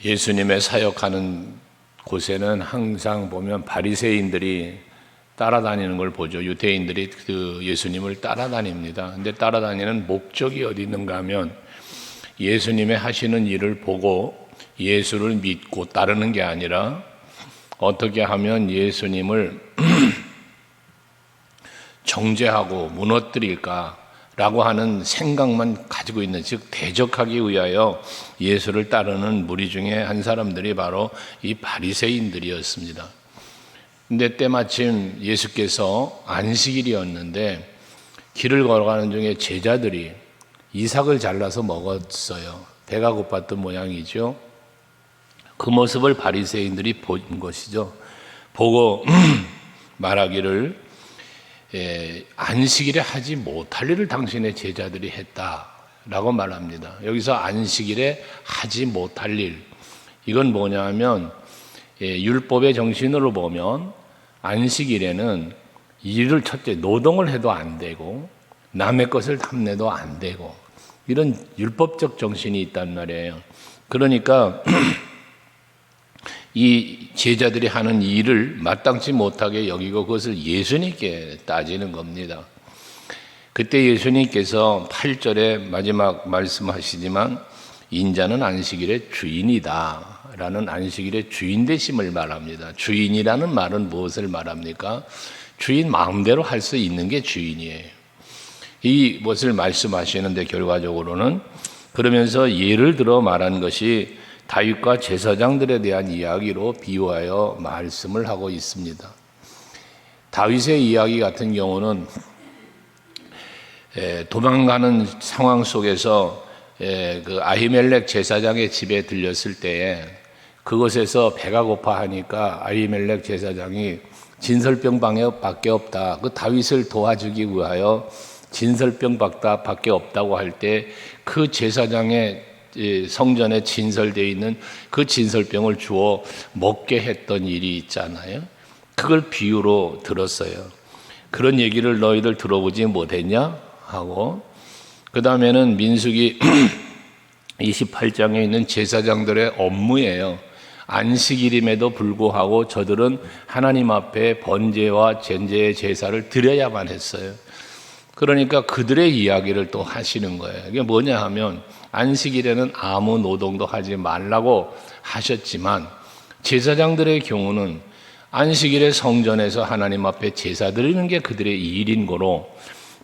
예수님의 사역하는 곳에는 항상 보면 바리새인들이 따라다니는 걸 보죠. 유대인들이 그 예수님을 따라다닙니다. 근데 따라다니는 목적이 어디 있는가 하면 예수님의 하시는 일을 보고 예수를 믿고 따르는 게 아니라 어떻게 하면 예수님을 정죄하고 무너뜨릴까라고 하는 생각만 가지고 있는, 즉 대적하기 위하여 예수를 따르는 무리 중에 한 사람들이 바로 이 바리새인들이었습니다. 근데 때마침 예수께서 안식일이었는데 길을 걸어가는 중에 제자들이 이삭을 잘라서 먹었어요. 배가 고팠던 모양이죠. 그 모습을 바리새인들이 본 것이죠. 보고 말하기를 안식일에 하지 못할 일을 당신의 제자들이 했다라고 말합니다. 여기서 안식일에 하지 못할 일, 이건 뭐냐 하면 율법의 정신으로 보면 안식일에는 일을 첫째 노동을 해도 안 되고 남의 것을 탐내도 안 되고 이런 율법적 정신이 있단 말이에요. 그러니까 이 제자들이 하는 일을 마땅치 못하게 여기고 그것을 예수님께 따지는 겁니다. 그때 예수님께서 8절에 마지막 말씀하시지만 인자는 안식일의 주인이다 라는 안식일의 주인 되심을 말합니다. 주인이라는 말은 무엇을 말합니까? 주인 마음대로 할 수 있는 게 주인이에요. 이 것을 말씀하시는데 결과적으로는 그러면서 예를 들어 말한 것이 다윗과 제사장들에 대한 이야기로 비유하여 말씀을 하고 있습니다. 다윗의 이야기 같은 경우는 도망가는 상황 속에서 그 아히멜렉 제사장의 집에 들렸을 때에 그곳에서 배가 고파하니까 아히멜렉 제사장이 진설병밖에 없다. 그 다윗을 도와주기 위하여 진설병밖에 없다고 할 때 그 제사장의 성전에 진설되어 있는 그 진설병을 주어 먹게 했던 일이 있잖아요. 그걸 비유로 들었어요. 그런 얘기를 너희들 들어보지 못했냐 하고, 그 다음에는 민수기 28장에 있는 제사장들의 업무예요. 안식일임에도 불구하고 저들은 하나님 앞에 번제와 전제의 제사를 드려야만 했어요. 그러니까 그들의 이야기를 또 하시는 거예요. 이게 뭐냐 하면 안식일에는 아무 노동도 하지 말라고 하셨지만 제사장들의 경우는 안식일에 성전에서 하나님 앞에 제사 드리는 게 그들의 일인 거로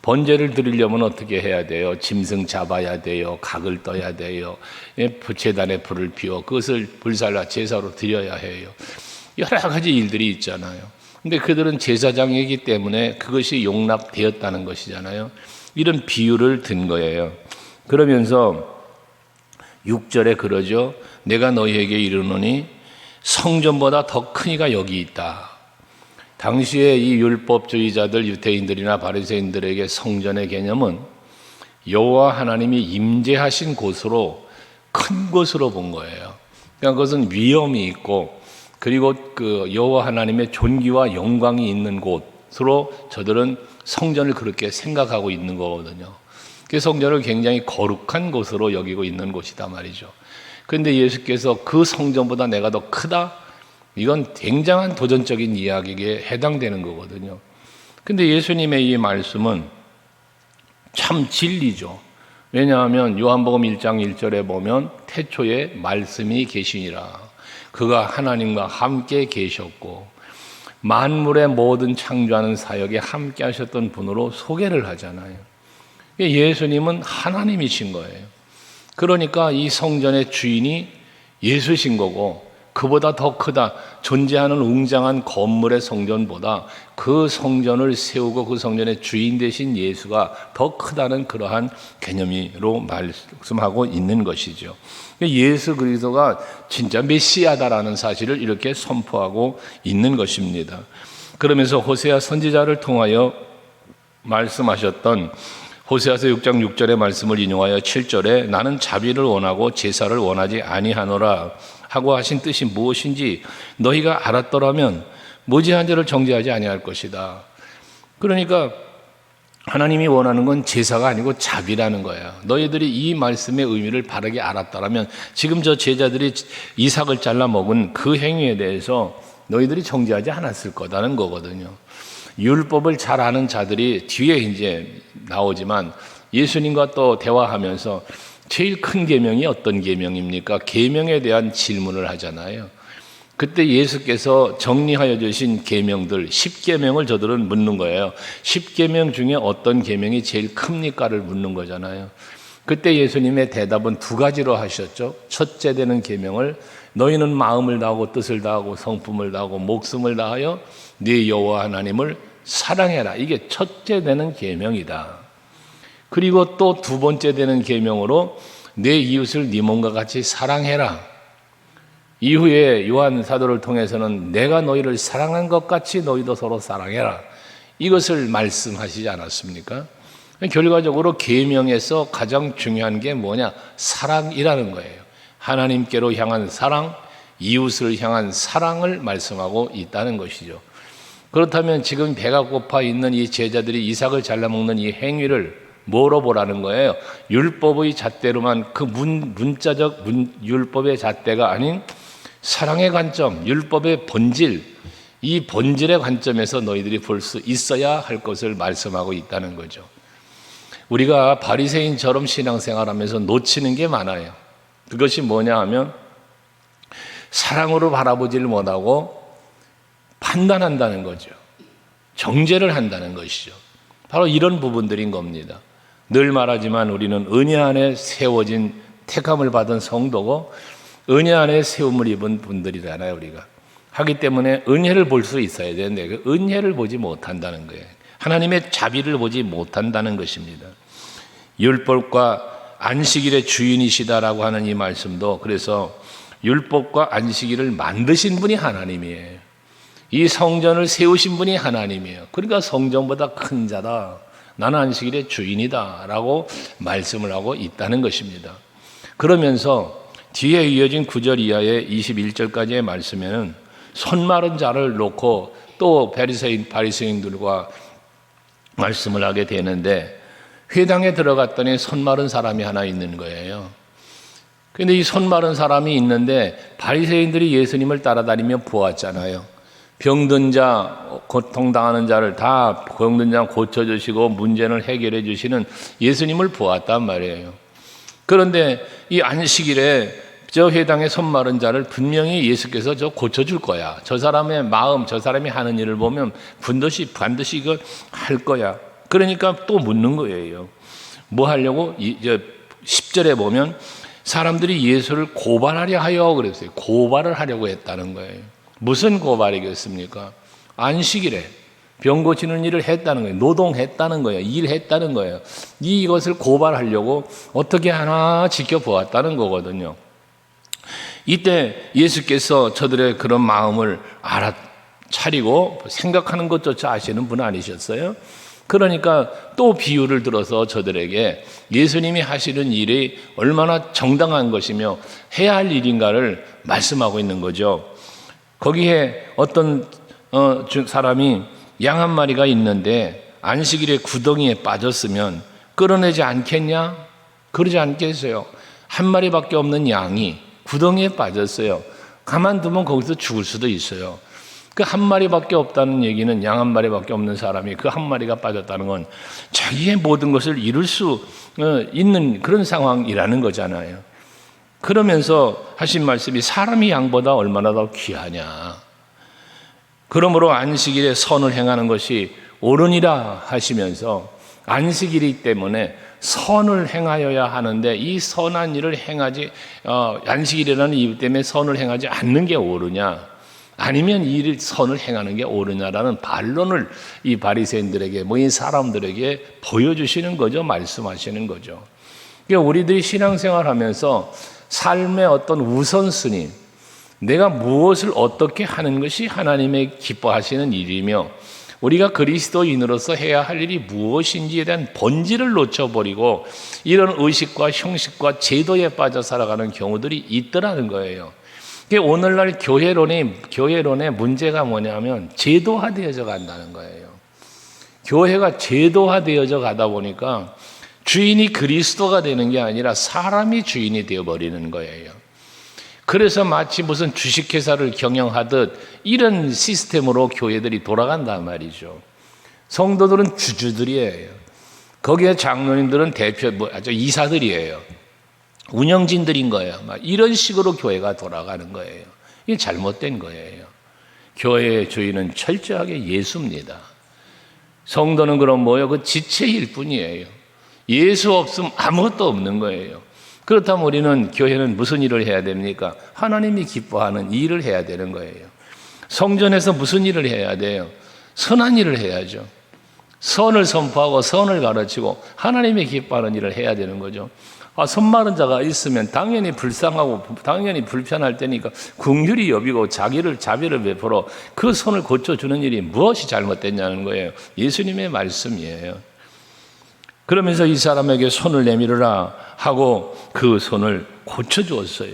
번제를 드리려면 어떻게 해야 돼요? 짐승 잡아야 돼요. 각을 떠야 돼요. 제단에 불을 피워 그것을 불살라 제사로 드려야 해요. 여러 가지 일들이 있잖아요. 근데 그들은 제사장이기 때문에 그것이 용납되었다는 것이잖아요. 이런 비유를 든 거예요. 그러면서 6절에 그러죠. 내가 너희에게 이르노니 성전보다 더 큰 이가 여기 있다. 당시에 이 율법주의자들 유대인들이나 바리새인들에게 성전의 개념은 여호와 하나님이 임재하신 곳으로 큰 곳으로 본 거예요. 그러니까 그것은 위엄이 있고 그리고 그 여호와 하나님의 존귀와 영광이 있는 곳으로 저들은 성전을 그렇게 생각하고 있는 거거든요. 그 성전을 굉장히 거룩한 곳으로 여기고 있는 곳이다 말이죠. 그런데 예수께서 그 성전보다 내가 더 크다? 이건 굉장한 도전적인 이야기에 해당되는 거거든요. 근데 예수님의 이 말씀은 참 진리죠. 왜냐하면 요한복음 1장 1절에 보면 태초에 말씀이 계시니라. 그가 하나님과 함께 계셨고 만물의 모든 창조하는 사역에 함께 하셨던 분으로 소개를 하잖아요. 예수님은 하나님이신 거예요. 그러니까 이 성전의 주인이 예수신 거고 그보다 더 크다. 존재하는 웅장한 건물의 성전보다 그 성전을 세우고 그 성전의 주인 되신 예수가 더 크다는 그러한 개념으로 말씀하고 있는 것이죠. 예수 그리스도가 진짜 메시아다라는 사실을 이렇게 선포하고 있는 것입니다. 그러면서 호세아 선지자를 통하여 말씀하셨던 호세아서 6장 6절의 말씀을 인용하여 7절에 나는 자비를 원하고 제사를 원하지 아니하노라 하고 하신 뜻이 무엇인지 너희가 알았더라면 무지한 죄를 정죄하지 아니할 것이다. 그러니까 하나님이 원하는 건 제사가 아니고 자비라는 거예요. 너희들이 이 말씀의 의미를 바르게 알았다면 지금 저 제자들이 이삭을 잘라 먹은 그 행위에 대해서 너희들이 정죄하지 않았을 거다는 거거든요. 율법을 잘 아는 자들이 뒤에 이제 나오지만 예수님과 또 대화하면서 제일 큰 계명이 어떤 계명입니까? 계명에 대한 질문을 하잖아요. 그때 예수께서 정리하여 주신 계명들 10계명을 저들은 묻는 거예요. 10계명 중에 어떤 계명이 제일 큽니까를 묻는 거잖아요. 그때 예수님의 대답은 두 가지로 하셨죠. 첫째 되는 계명을 너희는 마음을 다하고 뜻을 다하고 성품을 다하고 목숨을 다하여 네 여호와 하나님을 사랑해라. 이게 첫째 되는 계명이다. 그리고 또 두 번째 되는 계명으로 내 이웃을 네 몸과 같이 사랑해라. 이후에 요한 사도를 통해서는 내가 너희를 사랑한 것 같이 너희도 서로 사랑해라. 이것을 말씀하시지 않았습니까? 결과적으로 계명에서 가장 중요한 게 뭐냐? 사랑이라는 거예요. 하나님께로 향한 사랑, 이웃을 향한 사랑을 말씀하고 있다는 것이죠. 그렇다면 지금 배가 고파 있는 이 제자들이 이삭을 잘라먹는 이 행위를 뭐로 보라는 거예요? 율법의 잣대로만 그 문자적 율법의 잣대가 아닌 사랑의 관점, 율법의 본질, 이 본질의 관점에서 너희들이 볼 수 있어야 할 것을 말씀하고 있다는 거죠. 우리가 바리새인처럼 신앙생활하면서 놓치는 게 많아요. 그것이 뭐냐 하면 사랑으로 바라보지를 못하고 판단한다는 거죠. 정죄를 한다는 것이죠. 바로 이런 부분들인 겁니다. 늘 말하지만 우리는 은혜 안에 세워진 택함을 받은 성도고 은혜 안에 세움을 입은 분들이잖아요. 우리가 하기 때문에 은혜를 볼 수 있어야 되는데 그 은혜를 보지 못한다는 거예요. 하나님의 자비를 보지 못한다는 것입니다. 율법과 안식일의 주인이시다라고 하는 이 말씀도 그래서 율법과 안식일을 만드신 분이 하나님이에요. 이 성전을 세우신 분이 하나님이에요. 그러니까 성전보다 큰 자다. 나는 안식일의 주인이다 라고 말씀을 하고 있다는 것입니다. 그러면서 뒤에 이어진 9절 이하의 21절까지의 말씀에는 손 마른 자를 놓고 또 바리새인들과 말씀을 하게 되는데 회당에 들어갔더니 손 마른 사람이 하나 있는 거예요. 그런데 이 손 마른 사람이 있는데 바리새인들이 예수님을 따라다니며 보았잖아요. 병든 자, 고통당하는 자를 다 병든 자 고쳐주시고 문제를 해결해 주시는 예수님을 보았단 말이에요. 그런데 이 안식일에 저 회당에 손 마른 자를 분명히 예수께서 저 고쳐줄 거야. 저 사람의 마음, 저 사람이 하는 일을 보면 반드시 이거 할 거야. 그러니까 또 묻는 거예요. 뭐 하려고? 10절에 보면 사람들이 예수를 고발하려 하여 그랬어요. 고발을 하려고 했다는 거예요. 무슨 고발이겠습니까? 안식일에 병 고치는 일을 했다는 거예요. 노동했다는 거예요. 일했다는 거예요. 이것을 고발하려고 어떻게 하나 지켜보았다는 거거든요. 이때 예수께서 저들의 그런 마음을 알아차리고 생각하는 것조차 아시는 분 아니셨어요? 그러니까 또 비유를 들어서 저들에게 예수님이 하시는 일이 얼마나 정당한 것이며 해야 할 일인가를 말씀하고 있는 거죠. 거기에 어떤 사람이 양 한 마리가 있는데 안식일에 구덩이에 빠졌으면 끌어내지 않겠냐? 그러지 않겠어요. 한 마리밖에 없는 양이 구덩이에 빠졌어요. 가만두면 거기서 죽을 수도 있어요. 그 한 마리밖에 없다는 얘기는 양 한 마리밖에 없는 사람이 그 한 마리가 빠졌다는 건 자기의 모든 것을 이룰 수 있는 그런 상황이라는 거잖아요. 그러면서 하신 말씀이 사람이 양보다 얼마나 더 귀하냐. 그러므로 안식일에 선을 행하는 것이 옳으니라 하시면서 안식일이기 때문에 선을 행하여야 하는데 이 선한 일을 행하지 안식일이라는 이유 때문에 선을 행하지 않는 게 옳으냐 아니면 이 선을 행하는 게 옳으냐라는 반론을 이 바리새인들에게 모인 사람들에게 보여주시는 거죠. 말씀하시는 거죠. 그러니까 우리들이 신앙생활하면서 삶의 어떤 우선순위 내가 무엇을 어떻게 하는 것이 하나님의 기뻐하시는 일이며 우리가 그리스도인으로서 해야 할 일이 무엇인지에 대한 본질을 놓쳐버리고 이런 의식과 형식과 제도에 빠져 살아가는 경우들이 있더라는 거예요. 오늘날 교회론의 문제가 뭐냐면 제도화되어져 간다는 거예요. 교회가 제도화되어져 가다 보니까 주인이 그리스도가 되는 게 아니라 사람이 주인이 되어버리는 거예요. 그래서 마치 무슨 주식회사를 경영하듯 이런 시스템으로 교회들이 돌아간단 말이죠. 성도들은 주주들이에요. 거기에 장로님들은 이사들이에요. 운영진들인 거예요. 막 이런 식으로 교회가 돌아가는 거예요. 이게 잘못된 거예요. 교회의 주인은 철저하게 예수입니다. 성도는 그럼 뭐예요? 그 지체일 뿐이에요. 예수 없으면 아무것도 없는 거예요. 그렇다면 우리는 교회는 무슨 일을 해야 됩니까? 하나님이 기뻐하는 일을 해야 되는 거예요. 성전에서 무슨 일을 해야 돼요? 선한 일을 해야죠. 선을 선포하고 선을 가르치고 하나님이 기뻐하는 일을 해야 되는 거죠. 손마른 자가 있으면 당연히 불쌍하고 당연히 불편할 때니까 긍휼히 여기고 자비를 베풀어 그 손을 고쳐주는 일이 무엇이 잘못됐냐는 거예요. 예수님의 말씀이에요. 그러면서 이 사람에게 손을 내밀으라 하고 그 손을 고쳐주었어요.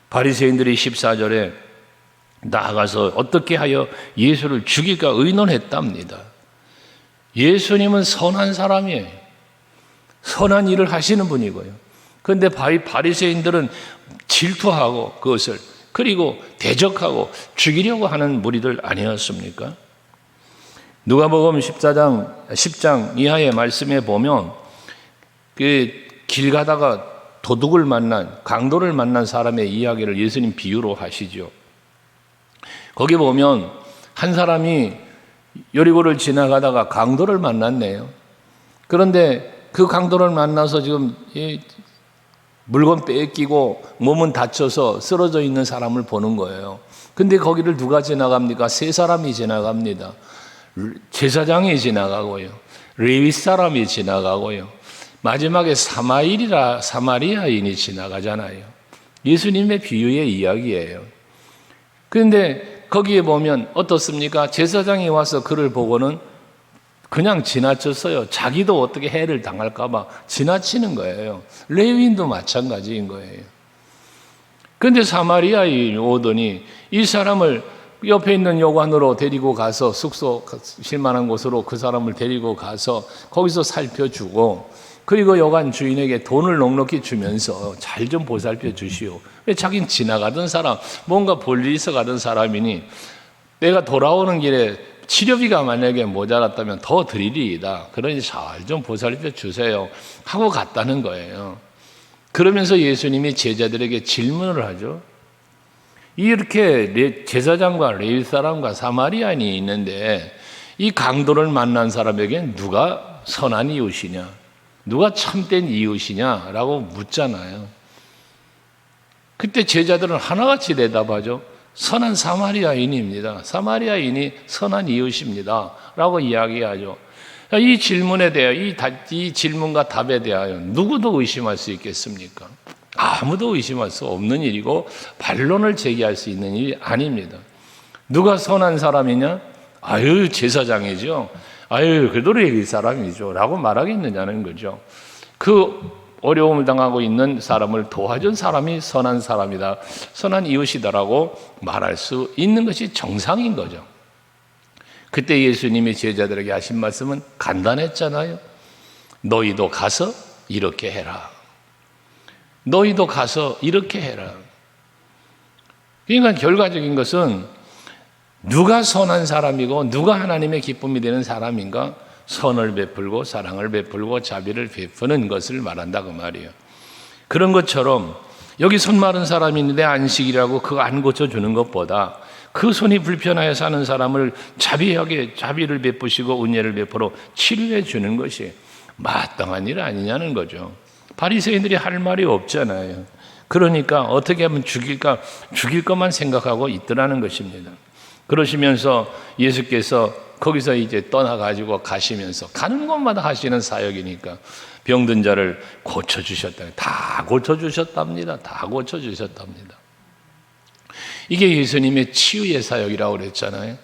바리새인들이 14절에 나아가서 어떻게 하여 예수를 죽일까 의논했답니다. 예수님은 선한 사람이에요. 선한 일을 하시는 분이고요. 그런데 바리새인들은 질투하고 그것을 그리고 대적하고 죽이려고 하는 무리들 아니었습니까? 누가복음 10장 이하의 말씀에 보면 그 길 가다가 도둑을 만난 강도를 만난 사람의 이야기를 예수님 비유로 하시죠. 거기 보면 한 사람이 여리고를 지나가다가 강도를 만났네요. 그런데 그 강도를 만나서 지금 물건 뺏기고 몸은 다쳐서 쓰러져 있는 사람을 보는 거예요. 근데 거기를 누가 지나갑니까? 세 사람이 지나갑니다. 제사장이 지나가고요. 레위 사람이 지나가고요. 마지막에 사마리아인이 지나가잖아요. 예수님의 비유의 이야기예요. 그런데 거기에 보면 어떻습니까? 제사장이 와서 그를 보고는 그냥 지나쳤어요. 자기도 어떻게 해를 당할까 봐 지나치는 거예요. 레위인도 마찬가지인 거예요. 그런데 사마리아인이 오더니 이 사람을 옆에 있는 여관으로 데리고 가서 숙소 쉴만한 곳으로 그 사람을 데리고 가서 거기서 살펴주고 그리고 여관 주인에게 돈을 넉넉히 주면서 잘 좀 보살펴 주시오. 왜 자기는 지나가던 사람, 뭔가 볼 일이 있어 가던 사람이니 내가 돌아오는 길에 치료비가 만약에 모자랐다면 더 드리리이다. 그러니 잘 좀 보살펴 주세요 하고 갔다는 거예요. 그러면서 예수님이 제자들에게 질문을 하죠. 이렇게 제사장과 레위 사람과 사마리아인이 있는데 이 강도를 만난 사람에게 누가 선한 이웃이냐? 누가 참된 이웃이냐라고 묻잖아요. 그때 제자들은 하나같이 대답하죠. 선한 사마리아인입니다. 사마리아인이 선한 이웃입니다. 라고 이야기하죠. 이 질문에 대하여, 이 질문과 답에 대하여 누구도 의심할 수 있겠습니까? 아무도 의심할 수 없는 일이고 반론을 제기할 수 있는 일이 아닙니다. 누가 선한 사람이냐? 아유, 제사장이죠. 아유, 그래도 레위 사람이죠. 라고 말하겠느냐는 거죠. 그 어려움을 당하고 있는 사람을 도와준 사람이 선한 사람이다. 선한 이웃이다라고 말할 수 있는 것이 정상인 거죠. 그때 예수님이 제자들에게 하신 말씀은 간단했잖아요. 너희도 가서 이렇게 해라. 너희도 가서 이렇게 해라. 그러니까 결과적인 것은 누가 선한 사람이고 누가 하나님의 기쁨이 되는 사람인가? 선을 베풀고 사랑을 베풀고 자비를 베푸는 것을 말한다 그 말이에요. 그런 것처럼 여기 손 마른 사람이 있는데 안식이라고 그거 안 고쳐주는 것보다 그 손이 불편하여 사는 사람을 자비를 베푸시고 은혜를 베풀어 치료해 주는 것이 마땅한 일 아니냐는 거죠. 바리새인들이 할 말이 없잖아요. 그러니까 어떻게 하면 죽일 것만 생각하고 있더라는 것입니다. 그러시면서 예수께서 거기서 이제 떠나가지고 가시면서 가는 곳마다 하시는 사역이니까 병든 자를 고쳐주셨다. 다 고쳐주셨답니다. 다 고쳐주셨답니다. 이게 예수님의 치유의 사역이라고 그랬잖아요.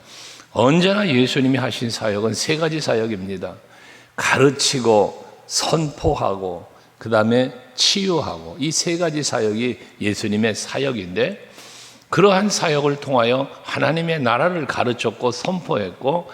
언제나 예수님이 하신 사역은 세 가지 사역입니다. 가르치고 선포하고 그 다음에 치유하고 이 세 가지 사역이 예수님의 사역인데 그러한 사역을 통하여 하나님의 나라를 가르쳤고 선포했고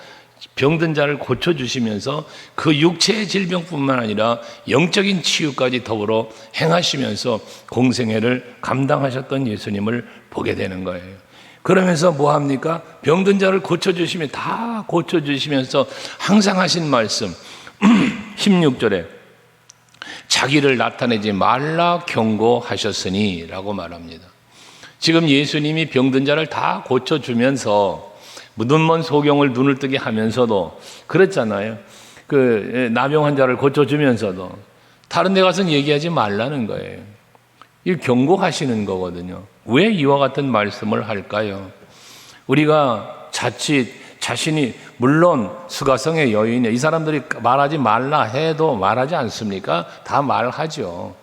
병든 자를 고쳐주시면서 그 육체의 질병뿐만 아니라 영적인 치유까지 더불어 행하시면서 공생애를 감당하셨던 예수님을 보게 되는 거예요. 그러면서 뭐 합니까? 병든 자를 고쳐주시면 다 고쳐주시면서 항상 하신 말씀 16절에 자기를 나타내지 말라 경고하셨으니 라고 말합니다. 지금 예수님이 병든 자를 다 고쳐주면서 눈먼 소경을 눈을 뜨게 하면서도 그랬잖아요. 그 나병 환자를 고쳐주면서도 다른 데 가서는 얘기하지 말라는 거예요. 이 경고하시는 거거든요. 왜 이와 같은 말씀을 할까요? 우리가 자칫 자신이 물론 수가성의 여인이에요. 이 사람들이 말하지 말라 해도 말하지 않습니까? 다 말하죠.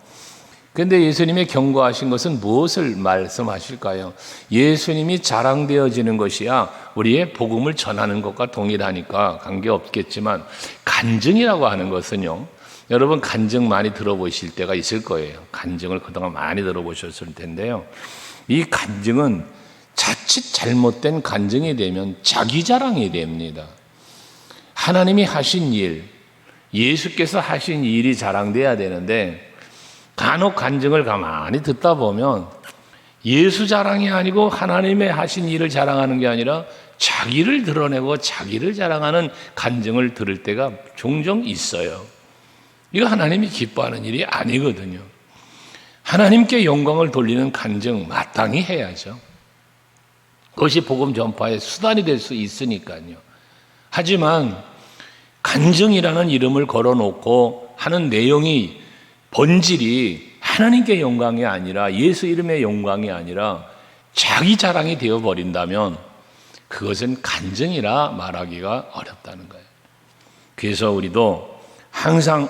그런데 예수님이 경고하신 것은 무엇을 말씀하실까요? 예수님이 자랑되어지는 것이야 우리의 복음을 전하는 것과 동일하니까 관계없겠지만 간증이라고 하는 것은요. 여러분 간증 많이 들어보실 때가 있을 거예요. 간증을 그동안 많이 들어보셨을 텐데요. 이 간증은 자칫 잘못된 간증이 되면 자기 자랑이 됩니다. 하나님이 하신 일, 예수께서 하신 일이 자랑돼야 되는데 간혹 간증을 가만히 듣다 보면 예수 자랑이 아니고 하나님의 하신 일을 자랑하는 게 아니라 자기를 드러내고 자기를 자랑하는 간증을 들을 때가 종종 있어요. 이거 하나님이 기뻐하는 일이 아니거든요. 하나님께 영광을 돌리는 간증 마땅히 해야죠. 그것이 복음 전파의 수단이 될 수 있으니까요. 하지만 간증이라는 이름을 걸어놓고 하는 내용이 본질이 하나님께 영광이 아니라 예수 이름의 영광이 아니라 자기 자랑이 되어버린다면 그것은 간증이라 말하기가 어렵다는 거예요. 그래서 우리도 항상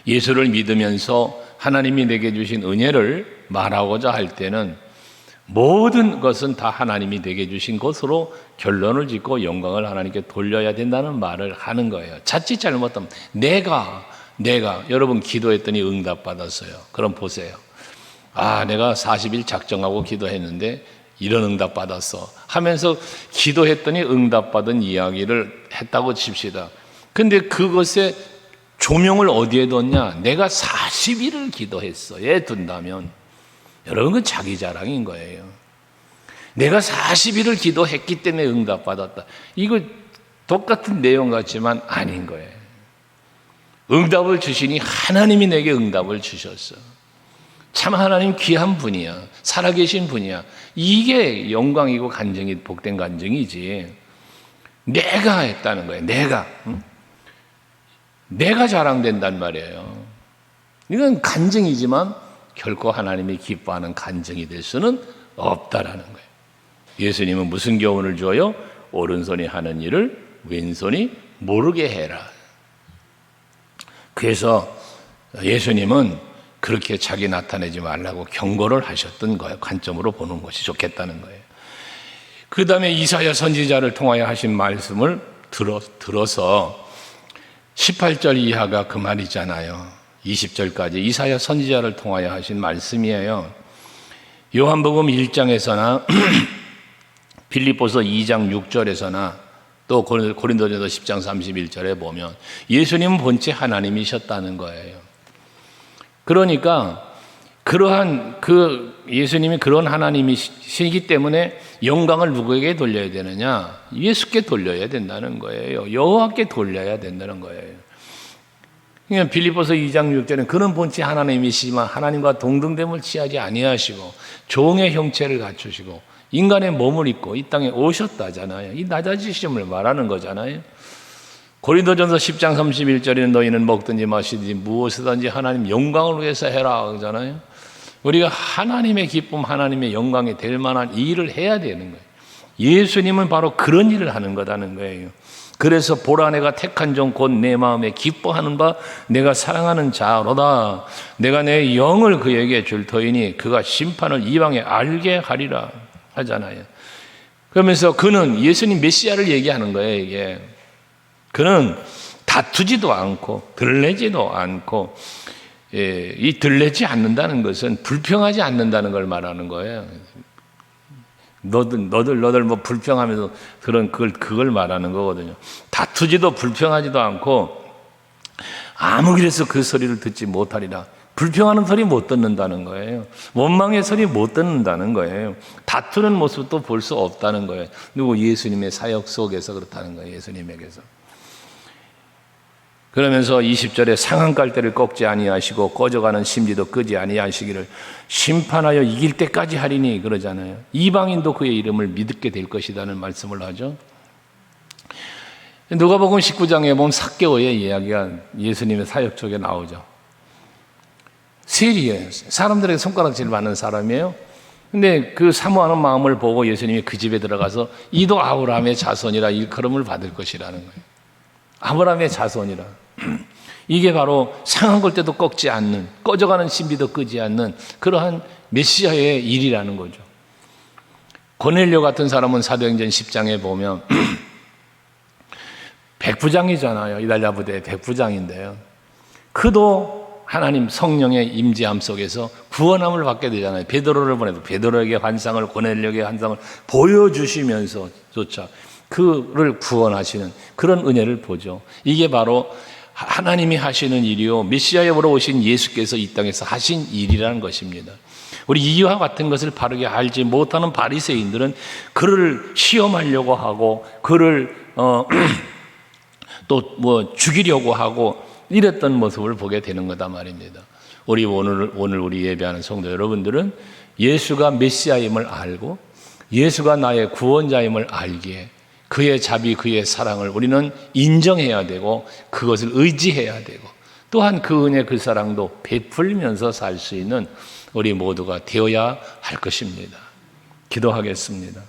예수를 믿으면서 하나님이 내게 주신 은혜를 말하고자 할 때는 모든 것은 다 하나님이 내게 주신 것으로 결론을 짓고 영광을 하나님께 돌려야 된다는 말을 하는 거예요. 자칫 잘못하면 내가 여러분 기도했더니 응답받았어요. 그럼 보세요. 내가 40일 작정하고 기도했는데 이런 응답받았어 하면서 기도했더니 응답받은 이야기를 했다고 칩시다. 근데 그것에 조명을 어디에 뒀냐? 내가 40일을 기도했어에 둔다면 여러분 그건 자기 자랑인 거예요. 내가 40일을 기도했기 때문에 응답받았다. 이거 똑같은 내용 같지만 아닌 거예요. 응답을 주시니 하나님이 내게 응답을 주셨어. 참 하나님 귀한 분이야. 살아계신 분이야. 이게 영광이고 간증이 복된 간증이지. 내가 했다는 거예요. 내가 자랑된단 말이에요. 이건 간증이지만 결코 하나님이 기뻐하는 간증이 될 수는 없다라는 거예요. 예수님은 무슨 교훈을 줘요? 오른손이 하는 일을 왼손이 모르게 해라. 그래서 예수님은 그렇게 자기 나타내지 말라고 경고를 하셨던 거예요. 관점으로 보는 것이 좋겠다는 거예요. 그 다음에 이사야 선지자를 통하여 하신 말씀을 들어서 18절 이하가 그 말이잖아요. 20절까지 이사야 선지자를 통하여 하신 말씀이에요. 요한복음 1장에서나 빌립보서 2장 6절에서나 또 고린도전서 10장 31절에 보면 예수님은 본체 하나님이셨다는 거예요. 그러니까 예수님이 그런 하나님이시기 때문에 영광을 누구에게 돌려야 되느냐? 예수께 돌려야 된다는 거예요. 여호와께 돌려야 된다는 거예요. 그러니까 빌립보서 2장 6절은 그는 본체 하나님이시지만 하나님과 동등됨을 취하지 아니하시고 종의 형체를 갖추시고 인간의 몸을 입고 이 땅에 오셨다잖아요. 이 낮아지심을 말하는 거잖아요. 고린도전서 10장 31절에는 너희는 먹든지 마시든지 무엇이든지 하나님 영광을 위해서 해라 그러잖아요. 우리가 하나님의 기쁨, 하나님의 영광이 될 만한 일을 해야 되는 거예요. 예수님은 바로 그런 일을 하는 거라는 거예요. 그래서 보라 내가 택한 종 곧 내 마음에 기뻐하는 바 내가 사랑하는 자로다. 내가 내 영을 그에게 줄 터이니 그가 심판을 이방에 알게 하리라 하잖아요. 그러면서 그는 예수님 메시아를 얘기하는 거예요. 이게 그는 다투지도 않고 들레지도 않고 이 들레지 않는다는 것은 불평하지 않는다는 걸 말하는 거예요. 너들 뭐 불평하면서 그걸 말하는 거거든요. 다투지도 불평하지도 않고 아무 길에서 그 소리를 듣지 못하리라. 불평하는 소리 못 듣는다는 거예요. 원망의 소리 못 듣는다는 거예요. 다투는 모습도 볼 수 없다는 거예요. 누구 예수님의 사역 속에서 그렇다는 거예요. 예수님에게서. 그러면서 20절에 상한 갈대를 꺾지 아니하시고 꺼져가는 심지도 끄지 아니하시기를 심판하여 이길 때까지 하리니 그러잖아요. 이방인도 그의 이름을 믿게 될 것이라는 말씀을 하죠. 누가복음 19장에 보면 삭개오의 이야기가 예수님의 사역 쪽에 나오죠. 세리예요. 사람들에게 손가락질 받는 사람이에요. 근데 그 사모하는 마음을 보고 예수님이 그 집에 들어가서 이도 아브라함의 자손이라 일컬음을 받을 것이라는 거예요. 아브라함의 자손이라. 이게 바로 상한 걸 때도 꺾지 않는, 꺼져가는 신비도 끄지 않는 그러한 메시아의 일이라는 거죠. 고넬료 같은 사람은 사도행전 10장에 보면 백부장이잖아요. 이달랴 부대의 백부장인데요. 그도 하나님 성령의 임재함 속에서 구원함을 받게 되잖아요. 베드로를 보내도 베드로에게 환상을, 고넬료에게 환상을 보여주시면서조차 그를 구원하시는 그런 은혜를 보죠. 이게 바로 하나님이 하시는 일이요, 메시아에 오신 예수께서 이 땅에서 하신 일이라는 것입니다. 우리 이와 같은 것을 바르게 알지 못하는 바리새인들은 그를 시험하려고 하고 그를 또 뭐 죽이려고 하고 이랬던 모습을 보게 되는 거다 말입니다. 우리 오늘 우리 예배하는 성도 여러분들은 예수가 메시아임을 알고 예수가 나의 구원자임을 알기에 그의 자비, 그의 사랑을 우리는 인정해야 되고 그것을 의지해야 되고 또한 그 은혜, 그 사랑도 베풀면서 살 수 있는 우리 모두가 되어야 할 것입니다. 기도하겠습니다.